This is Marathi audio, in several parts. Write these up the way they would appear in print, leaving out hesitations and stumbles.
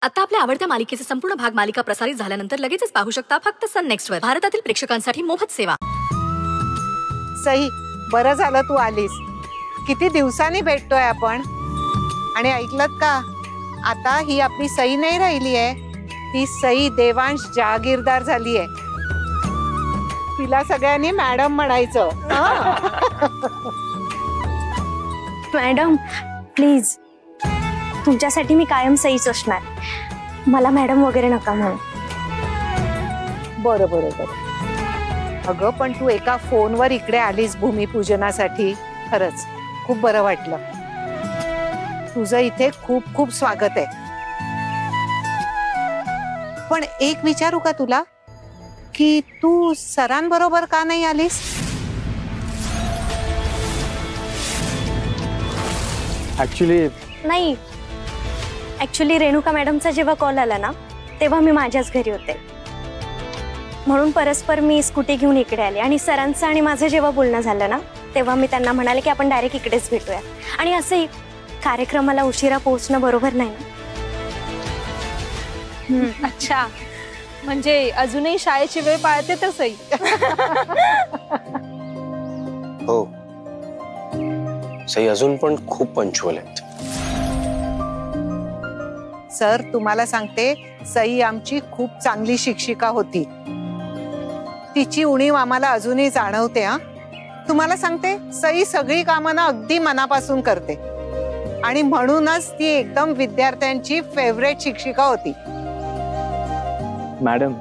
आता आपल्या आवडत्या मालिकेचे संपूर्ण भाग मालिका प्रसारित झाल्यानंतर लगेचच पाहू शकता फक्त सन नेक्स्ट वर. भारतातील प्रेक्षकांसाठी मोफत सेवा. सई, बरं झालं तू आलीस. किती दिवसांनी भेटतोय आपण. आणि ऐकलत का, आता ही आपली सई नाही राहिली आहे, ती सई देवांश जहागीरदार झाली आहे. तिला सगळ्यांनी मॅडम म्हणायचं. मॅडम प्लीज, तुमच्यासाठी मी कायम सईच असणार. मला मॅडम वगैरे नका म्हणू. बरं बरं बरं. अगं पण तू एका फोनवर इकडे आलीस भूमिपूजनासाठी. खरंच खूप बरं वाटलं. तुझं इथे खूप खूप स्वागत आहे. पण एक विचारू का तुला, की तू सरांबरोबर का नाही आलीस? ऍक्च्युली रेणुका मॅडमचा जेव्हा कॉल आला ना, तेव्हा मी माझ्याच घरी होते. म्हणून परस्पर मी स्कूटी घेऊन इकडे आले. आणि सरांचं आणि माझं जेव्हा बोलणं झालं ना, तेव्हा मी त्यांना म्हणाले की आपण डायरेक्ट इकडेच भेटूया. आणि असंही कार्यक्रमाला उशिरा पोहोचणं बरोबर नाही ना. अच्छा, म्हणजे अजूनही शाळेची वेळ पाळते तर सई. हो, सई अजून पण खूप पंक्च्युअल आहेत. सर, तुम्हाला सांगते, सई आमची खूप चांगली शिक्षिका होती. तिची उणीव आम्हाला अजूनही जाणवते. तुम्हाला सांगते, सई सगळी कामं ना अगदी मनापासून करते. आणि म्हणूनच ती एकदम विद्यार्थ्यांची फेवरेट शिक्षिका होती. मॅडम,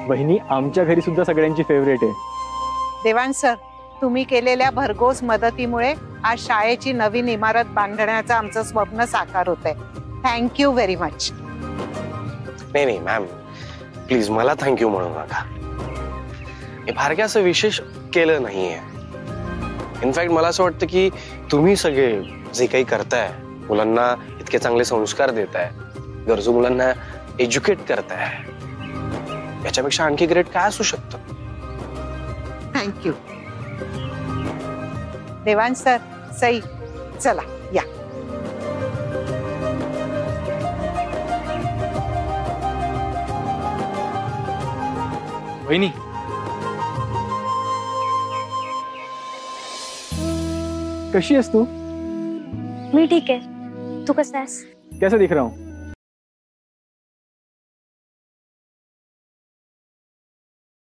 बहिणी आमच्या घरी सुद्धा सगळ्यांची फेवरेट आहे. देवांश सर, तुम्ही केलेल्या भरघोस मदतीमुळे आज शाळेची नवीन इमारत बांधण्याचं आमचं स्वप्न साकार होतंय. Thank you very much. नाही नाही मॅम, प्लीज मला थँक्यू म्हणू नका. हे फार काय असं विशेष केलं नाहीये. इनफॅक्ट मला असं वाटतं की तुम्ही सगळे जे काही करताय, मुलांना इतके चांगले संस्कार देताय, गरजू मुलांना एज्युकेट करताय, याच्यापेक्षा आणखी ग्रेट काय असू शकतं. थँक्यू. देवांश सर, सई, चला या. वहिनी, कशी आहेस तू? मी ठीक आहे. तू कसा आहेस? कैसा दिख रहा हूँ?